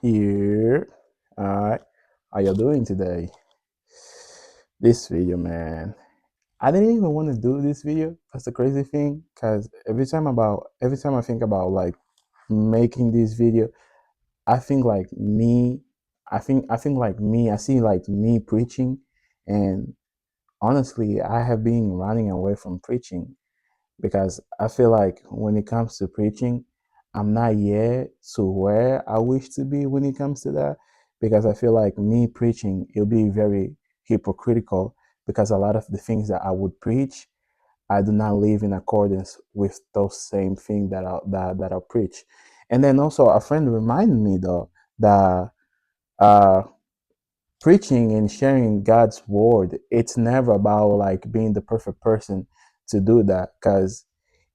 Here. Alright. How you doing today? This video, man. I didn't even want to do this video. That's the crazy thing. Cause every time I think about like making this video, I think like me. I think like me. I see like me preaching, and honestly, I have been running away from preaching because I feel like when it comes to preaching, I'm not yet to where I wish to be when it comes to that. Because I feel like me preaching, it'll be very hypocritical because a lot of the things that I would preach, I do not live in accordance with those same things that I preach. And then also a friend reminded me though that uh, preaching and sharing God's word, it's never about like being the perfect person to do that. Because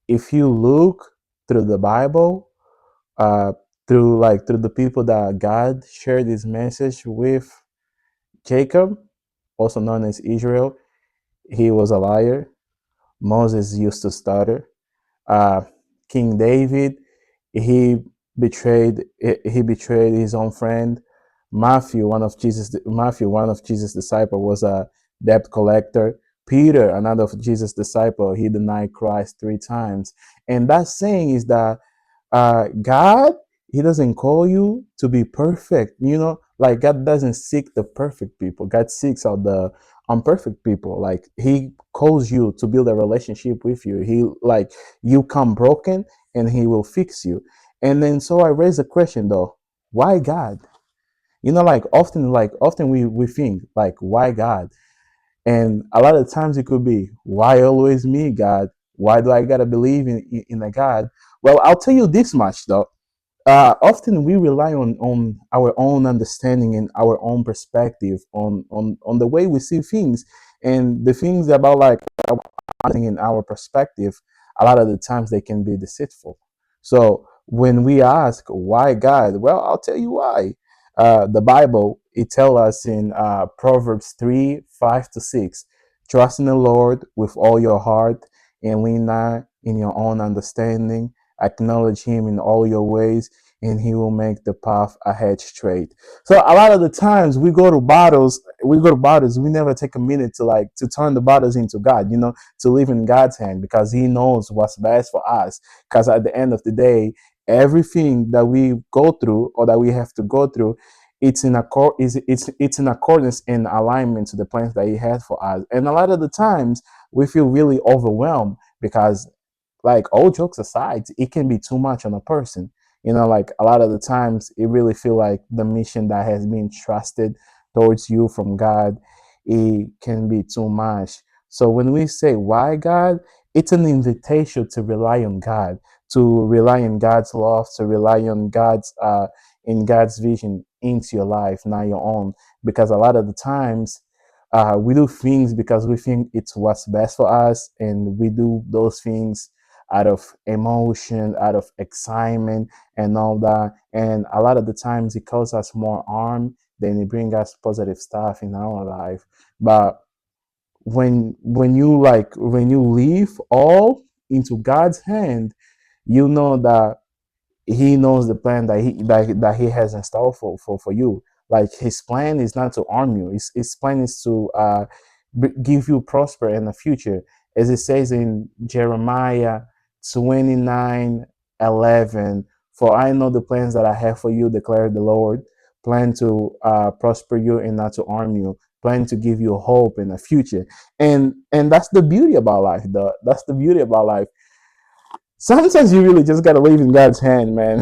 if you look through the Bible, uh, through the people that God shared His message with, Jacob, also known as Israel, he was a liar. Moses used to stutter. Uh, King David, he he betrayed his own friend. Matthew, one of Jesus' disciple, was a debt collector. Peter, another of Jesus' disciple, he denied Christ 3 times. And that saying is that God, He doesn't call you to be perfect. Like God doesn't seek the perfect people. God seeks out the imperfect people. Like He calls you to build a relationship with you. He like you come broken, and He will fix you. And then so I raise a question though: why God? Like often we think like, why God? And a lot of times it could be, why always me, God? Why do I gotta believe in a God? Well, I'll tell you this much though. Often we rely on our own understanding and our own perspective on the way we see things, and the things about like in our perspective, a lot of the times they can be deceitful. So when we ask why God, well, I'll tell you why. The Bible, it tells us in Proverbs 3:5-6, trust in the Lord with all your heart and lean not in your own understanding. Acknowledge Him in all your ways, and He will make the path ahead straight. So a lot of the times we go to battles, we never take a minute to turn the battles into God, to live in God's hand, because He knows what's best for us. Because at the end of the day, everything that we go through or that we have to go through, it's in accordance and alignment to the plans that He has for us. And a lot of the times we feel really overwhelmed because, like, all jokes aside, it can be too much on a person. Like a lot of the times it really feel like the mission that has been trusted towards you from God, it can be too much. So when we say why God, it's an invitation to rely on God, to rely on God's love, to rely on God's vision into your life, not your own. Because a lot of the times we do things because we think it's what's best for us, and we do those things out of emotion, out of excitement, and all that. And a lot of the times it causes us more harm than it brings us positive stuff in our life. But when you leave all into God's hand, you know that He knows the plan that He has in store for you. Like His plan is not to harm you. His plan is to give you prosper in the future, as it says in Jeremiah 29:11. For I know the plans that I have for you, declared the Lord. Plan to prosper you and not to harm you. Plan to give you hope in the future. And that's the beauty about life. That's the beauty about life. Sometimes you really just gotta leave in God's hand, man.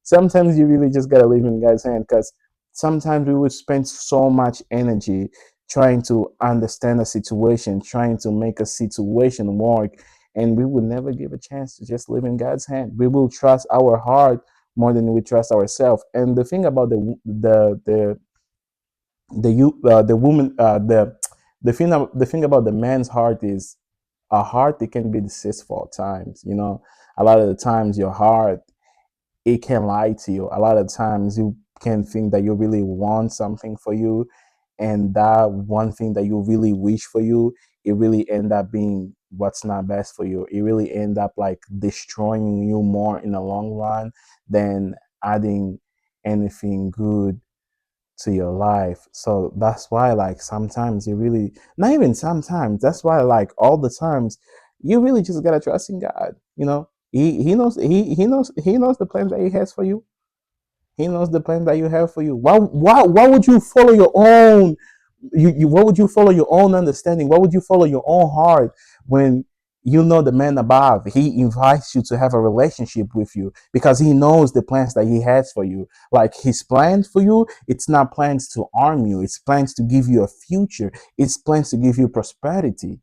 Sometimes you really just gotta leave in God's hand, because sometimes we would spend so much energy trying to understand a situation, trying to make a situation work, and we would never give a chance to just live in God's hand. We will trust our heart more than we trust ourselves. And the thing about the woman the thing about the man's heart is, a heart, it can be deceitful at times. A lot of the times your heart, it can lie to you. A lot of times you can think that you really want something for you, and that one thing that you really wish for you, it really end up being what's not best for you. It really end up like destroying you more in the long run than adding anything good to your life. So that's why, like, sometimes you really, not even sometimes, that's why, like, all the times, you really just gotta trust in God. He knows, he knows the plans that he has for you. He knows the plan that you have for you. Why would you follow your own, why would you follow your own understanding? Why would you follow your own heart when you know the man above? He invites you to have a relationship with you because he knows the plans that he has for you. Like, his plans for you, it's not plans to harm you, it's plans to give you a future, it's plans to give you prosperity.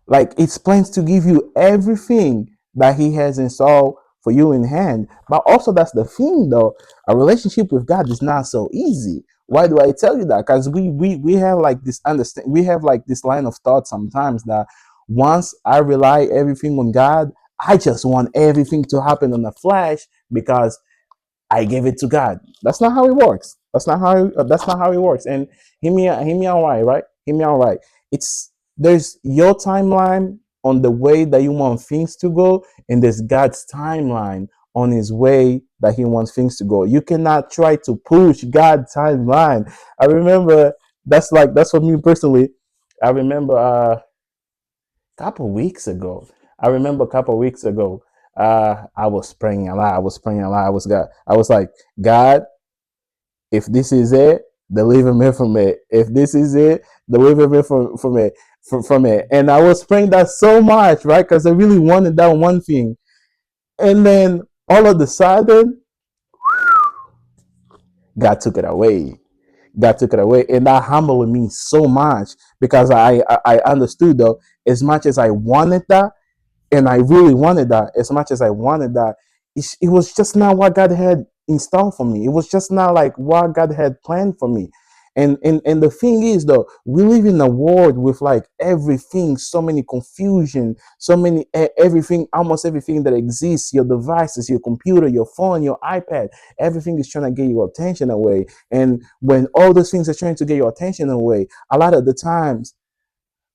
Like, it's plans to give you everything that he has in store for you in hand. But also, that's the thing, though. A relationship with God is not so easy. Why do I tell you that? Because we have like this understand. We have like this line of thought sometimes that once I rely everything on God, I just want everything to happen on a flash because I gave it to God. That's not how it works. That's not how it works. And hear me out right? Hear me out right. It's There's your timeline on the way that you want things to go, and there's God's timeline on his way that he wants things to go. You cannot try to push God's timeline. I remember that's for me personally. I remember couple weeks ago. I remember a couple weeks ago. I was praying a lot. I was praying a lot. I was like, God, if this is it, deliver me from it. If this is it, deliver me from it. From it. And I was praying that so much, right? Because I really wanted that one thing. And then all of a sudden, God took it away. God took it away, and that humbled me so much because I understood, though, as much as I wanted that, and I really wanted that, as much as I wanted that, it was just not what God had in store for me. It was just not like what God had planned for me. And the thing is, though, we live in a world with like everything, so many confusion, so many everything, almost everything that exists, your devices, your computer, your phone, your iPad, everything is trying to get your attention away. And when all those things are trying to get your attention away, a lot of the times,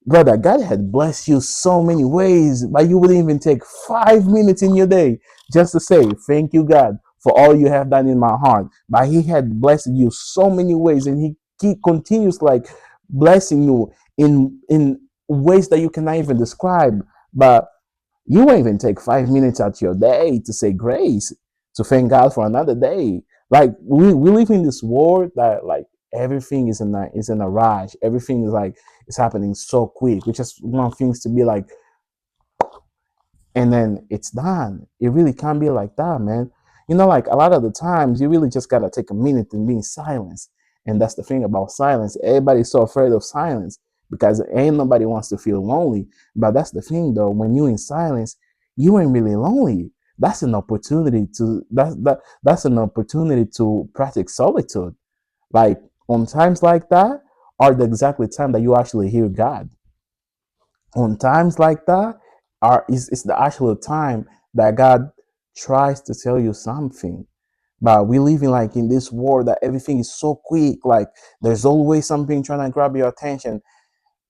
brother, God had blessed you so many ways, but you wouldn't even take 5 minutes in your day just to say, thank you, God, for all you have done in my heart. But he had blessed you so many ways, and he continues like blessing you in ways that you cannot even describe. But you won't even take 5 minutes out your day to say grace, to thank God for another day. Like, we live in this world that, like, everything is in a rush. Everything is like it's happening so quick. We just want things to be like, and then it's done. It really can't be like that, man. Like, a lot of the times you really just gotta take a minute and be in silence. And that's the thing about silence. Everybody's so afraid of silence because ain't nobody wants to feel lonely. But that's the thing, though. When you in silence, you ain't really lonely. That's an opportunity to practice solitude. Like, on times like that are the exactly time that you actually hear God. On times like that is the actual time that God tries to tell you something. But we live in this world that everything is so quick. Like, there's always something trying to grab your attention.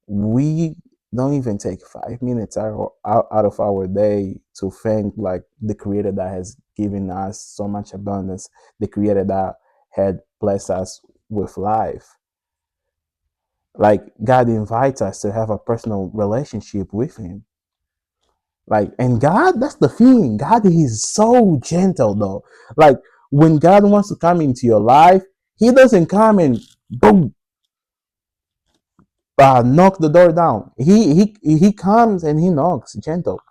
We don't even take 5 minutes out of our day to thank, like, the creator that has given us so much abundance, the creator that had blessed us with life. Like, God invites us to have a personal relationship with him. Like, and God, that's the thing. God is so gentle, though. Like, when God wants to come into your life, he doesn't come and boom, knock the door down. He comes and he knocks gentle.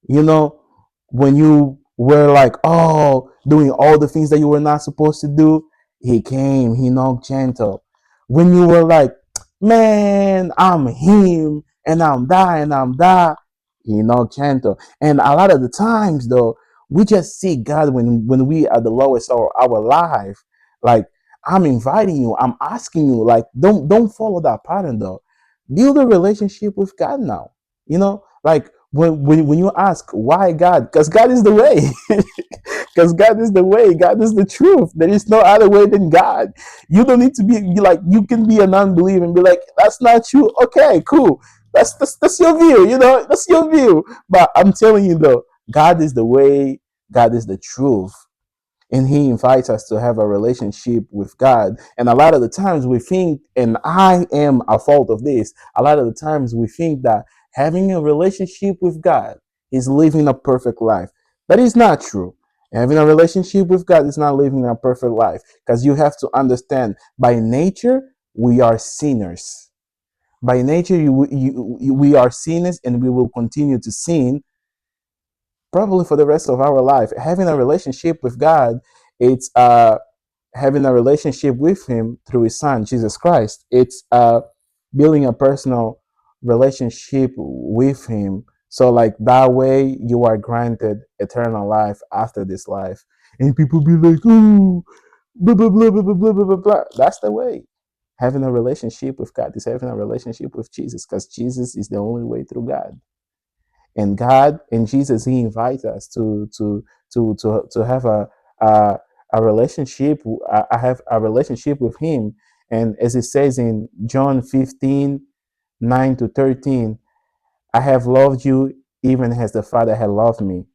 You know, when you were like, oh, doing all the things that you were not supposed to do, he came, he knocked gentle. When you were like, man, I'm him and I'm that, he knocked gentle. And a lot of the times, though, we just see God when we are the lowest of our life. Like, I'm inviting you, I'm asking you, like, don't follow that pattern, though. Build a relationship with God now. Like, when you ask why God, because God is the way. Because God is the way, God is the truth. There is no other way than God. You don't need to be like, you can be an unbeliever and be like, that's not true. Okay, cool. That's your view, that's your view. But I'm telling you, though, God is the way, God is the truth. and he invites us to have a relationship with God. And a lot of the times we think, and I am a fault of this, a lot of the times we think that having a relationship with God is living a perfect life. That is not true. Having a relationship with God is not living a perfect life, because you have to understand, by nature we are sinners. By nature we are sinners, and we will continue to sin probably for the rest of our life. Having a relationship with God, it's having a relationship with Him through His Son Jesus Christ. It's building a personal relationship with Him. So like that way, you are granted eternal life after this life. And people be like, "Oh, blah blah blah blah blah blah blah blah." That's the way. Having a relationship with God is having a relationship with Jesus, because Jesus is the only way through God. And God and Jesus, He invites us to have a a relationship. I have a relationship with Him, and as it says in John 15:9 to 13, I have loved you even as the Father had loved me.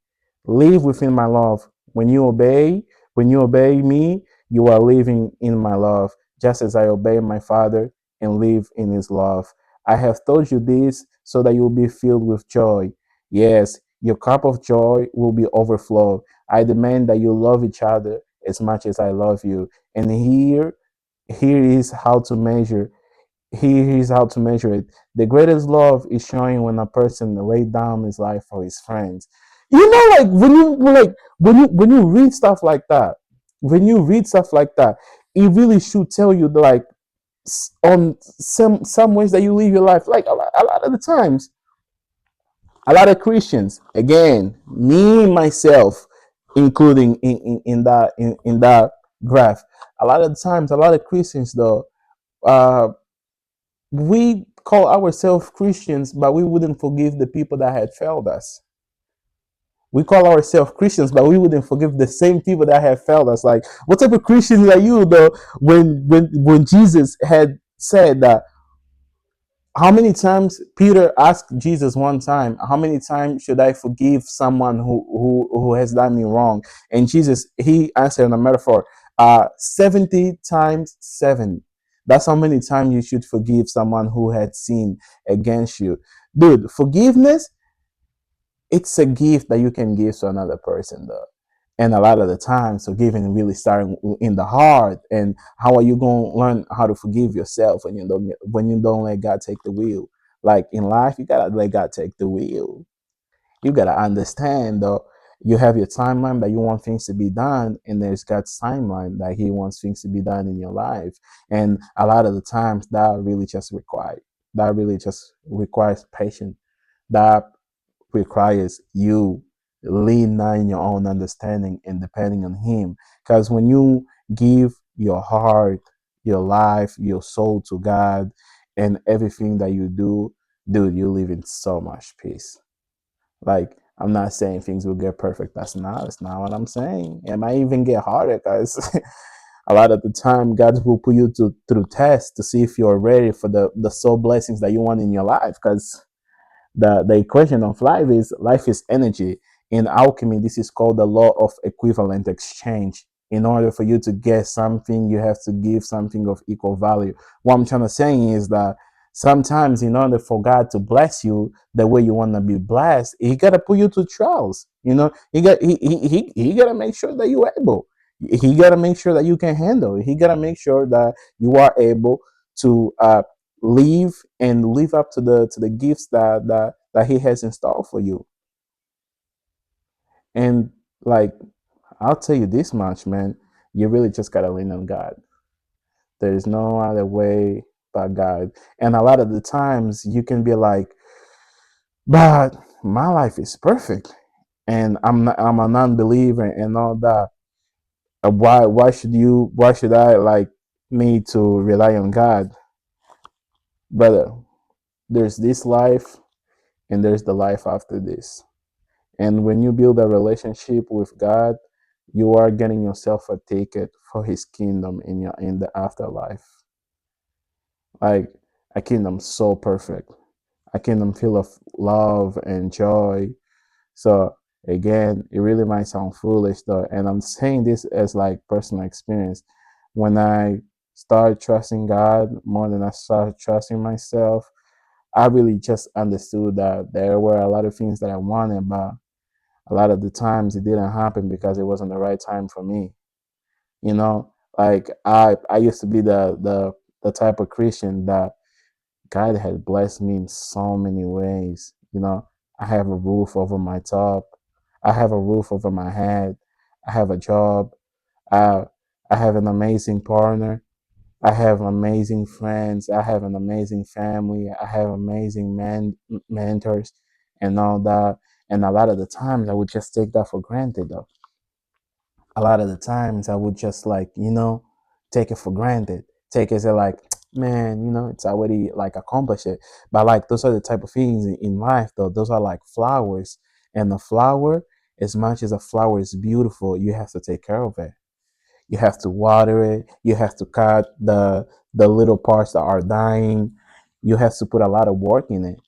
Live within my love. When you obey me, you are living in my love, just as I obey my Father and live in his love. I have told you this so that you will be filled with joy. Yes, your cup of joy will be overflow. I demand that you love each other as much as I love you. And here is how to measure he's how to measure it. The greatest love is showing when a person laid down his life for his friends. You know, when you read stuff like that, when you read stuff like that, it really should tell you like on some ways that you live your life. Like a lot of the times, a lot of Christians, again, me myself, including in that graph, a lot of the times, a lot of Christians though. We call ourselves Christians, but we wouldn't forgive the people that had failed us. We call ourselves Christians, but we wouldn't forgive the same people that have failed us. Like, what type of Christians are you, though? When Jesus had said that, how many times Peter asked Jesus one time, how many times should I forgive someone who has done me wrong? And Jesus, he answered in a metaphor, 70 times 7. That's how many times you should forgive someone who had sinned against you. Dude, forgiveness, it's a gift that you can give to another person, though. And a lot of the times, forgiving really starting in the heart. And how are you going to learn how to forgive yourself when you don't let God take the wheel? Like in life, you gotta let God take the wheel. You gotta understand though. You have your timeline that you want things to be done, and there's God's timeline that He wants things to be done in your life. And a lot of the times, that really just requires patience. That requires you lean not in your own understanding and depending on Him. Because when you give your heart, your life, your soul to God, and everything that you do, dude, you live in so much peace. Like, I'm not saying things will get perfect. That's not what I'm saying. It might even get harder, because a lot of the time God will put you through tests to see if you're ready for the soul blessings that you want in your life. Because the equation of life is energy. In alchemy, this is called the law of equivalent exchange. In order for you to get something, you have to give something of equal value. What I'm trying to say is that sometimes, in order for God to bless you the way you want to be blessed, He gotta put you to trials. You know, he gotta make sure that you're able. He gotta make sure that you can handle it. He gotta make sure that you are able to live and live up to the gifts that He has installed for you. And like, I'll tell you this much, man, you really just gotta lean on God. There is no other way but God. And a lot of the times you can be like, but my life is perfect and I'm a non-believer and all that. Why should I like need to rely on God? Brother, there's this life and there's the life after this. And when you build a relationship with God, you are getting yourself a ticket for His kingdom in the afterlife. Like a kingdom so perfect, a kingdom full of love and joy. So Again, it really might sound foolish though, and I'm saying this as like personal experience. When I started trusting God more than I started trusting myself, I really just understood that there were a lot of things that I wanted, but a lot of the times it didn't happen because it wasn't the right time for me. You know, like I used to be the type of Christian that God had blessed me in so many ways. You know, I have a roof over my top. I have a roof over my head. I have a job. I I have an amazing partner. I have amazing friends. I have an amazing family. I have amazing mentors and all that. And a lot of the times I would just take that for granted though. A lot of the times I would just like, take it for granted. Take it as like, man, it's already like accomplished it. But like those are the type of things in life though. Those are like flowers. And the flower, as much as a flower is beautiful, you have to take care of it. You have to water it. You have to cut the little parts that are dying. You have to put a lot of work in it.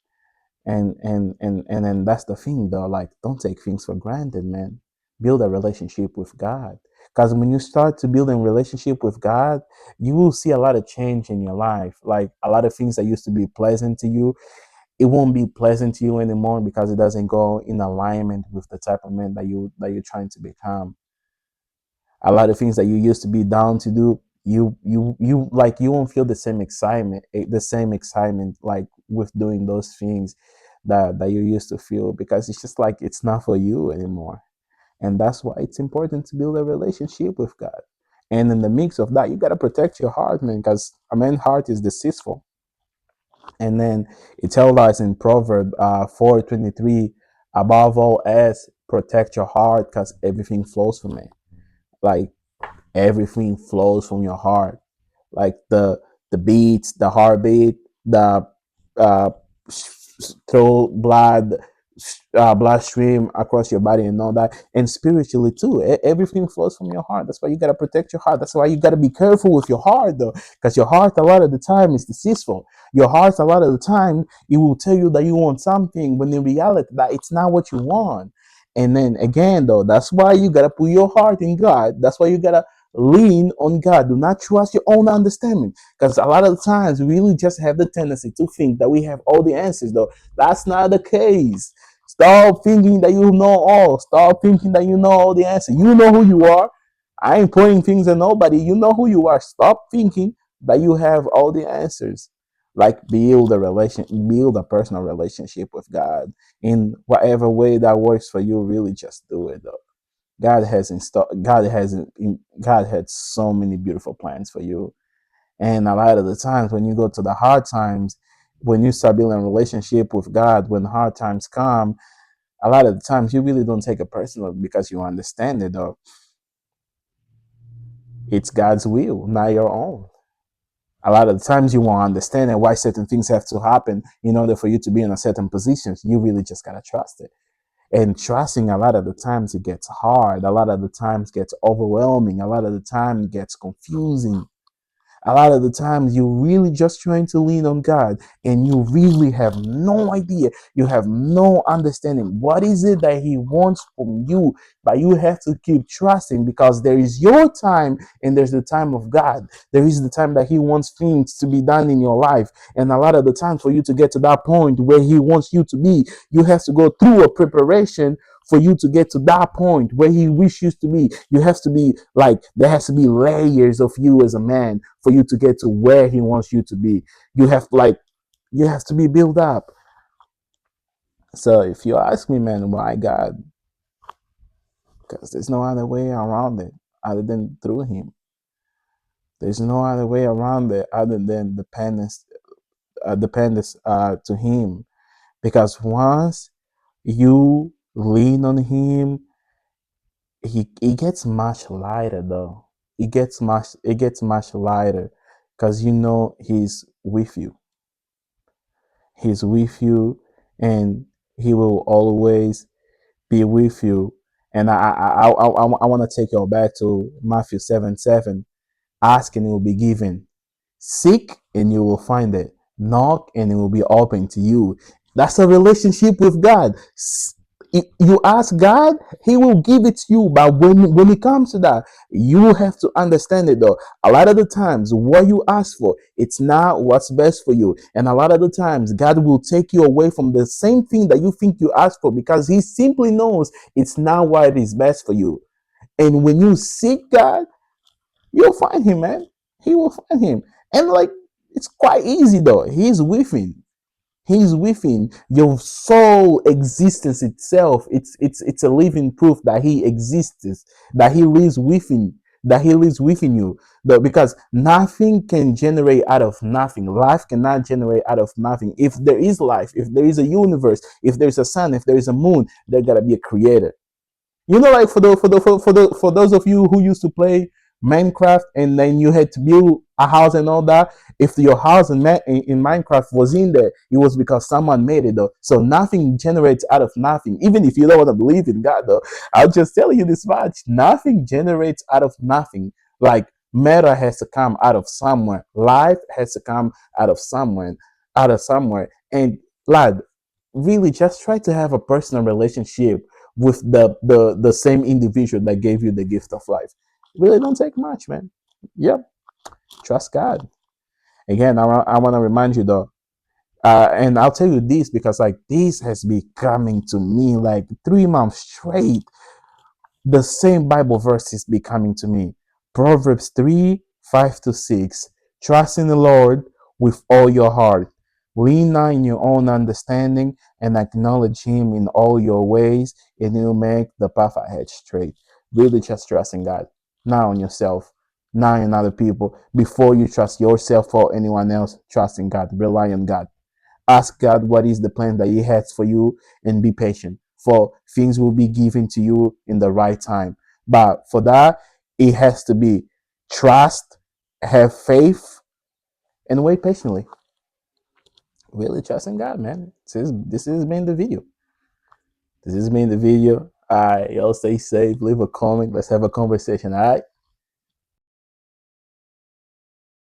And then that's the thing though. Like, don't take things for granted, man. Build a relationship with God. Because when you start to build a relationship with God, you will see a lot of change in your life. Like a lot of things that used to be pleasant to you, it won't be pleasant to you anymore because it doesn't go in alignment with the type of man that you're trying to become. A lot of things that you used to be down to do, you won't feel the same excitement like with doing those things that you used to feel, because it's just like it's not for you anymore. And that's why it's important to build a relationship with God. And in the mix of that, you got to protect your heart, man, because a man's heart is deceitful. And then it tells us in Proverb 4:23, above all else, protect your heart because everything flows from it. Like, everything flows from your heart, like the beats, the heartbeat, the uh, throw bloodstream across your body and all that, and spiritually too. Everything flows from your heart. That's why you got to protect your heart. That's why you got to be careful with your heart though, because your heart a lot of the time is deceitful. Your heart a lot of the time it will tell you that you want something when in reality that it's not what you want. And then again though, that's why you got to put your heart in God. That's why you got to lean on God. Do not trust your own understanding. Because a lot of the times we really just have the tendency to think that we have all the answers, though. That's not the case. Stop thinking that you know all. Stop thinking that you know all the answers. You know who you are. I ain't pointing things at nobody. You know who you are. Stop thinking that you have all the answers. Like, build a personal relationship with God in whatever way that works for you. Really, just do it though. God has installed. God had so many beautiful plans for you, and a lot of the times when you go to the hard times, when you start building a relationship with God, when hard times come, a lot of the times you really don't take it personal because you understand it. Though it's God's will, not your own. A lot of the times you won't understand why certain things have to happen in order for you to be in a certain position. You really just gotta trust it. And trusting a lot of the times it gets hard, a lot of the times gets overwhelming, a lot of the time it gets confusing. A lot of the times you're really just trying to lean on God and you really have no idea. You have no understanding. What is it that He wants from you? But you have to keep trusting because there is your time and there's the time of God. There is the time that He wants things to be done in your life. And a lot of the times for you to get to that point where He wants you to be, you have to go through a preparation for you to get to that point where He wishes you to be. You have to be like, there has to be layers of you as a man for you to get to where He wants you to be. You have you have to be built up. So if you ask me, man, why God? Because there's no other way around it other than through Him. There's no other way around it other than dependence to Him. Because once you lean on Him, it gets much lighter though. It gets much lighter because you know He's with you. He's with you, and He will always be with you. And I want to take you back to Matthew 7:7. Ask and it will be given. Seek and you will find it. Knock and it will be open to you. That's a relationship with God. If you ask God, He will give it to you. But when it comes to that, you have to understand it though. A lot of the times, what you ask for, it's not what's best for you. And a lot of the times, God will take you away from the same thing that you think you asked for because He simply knows it's not what is best for you. And when you seek God, you'll find Him, man. He will find Him. And like, it's quite easy though. He's within. He's within your soul existence itself. It's a living proof that He exists, that He lives within, that He lives within you. Because nothing can generate out of nothing. Life cannot generate out of nothing. If there is life, if there is a universe, if there's a sun, if there is a moon, there gotta be a creator. You know, like for those of you who used to play Minecraft and then you had to build a house and all that. If your house in Minecraft was in there, it was because someone made it though. So nothing generates out of nothing. Even if you don't want to believe in God though, I'll just tell you this much: nothing generates out of nothing. Like matter has to come out of somewhere. Life has to come out of someone, out of somewhere. And lad, really just try to have a personal relationship with the same individual that gave you the gift of life. Really don't take much, man. Yep, trust God. Again, I want to remind you though, and I'll tell you this because like this has been coming to me like 3 months straight. The same Bible verse is becoming to me. Proverbs 3 5 to 6. Trust in the Lord with all your heart. Lean not in your own understanding and acknowledge Him in all your ways, and He'll make the path ahead straight. Really just trust in God, not on yourself, not in other people. Before you trust yourself or anyone else, trust in God. Rely on God. Ask God what is the plan that He has for you and be patient. For things will be given to you in the right time. But for that, it has to be trust, have faith, and wait patiently. Really trust in God, man. This has been the video. This has been the video. All right, y'all stay safe, leave a comment. Let's have a conversation. All right.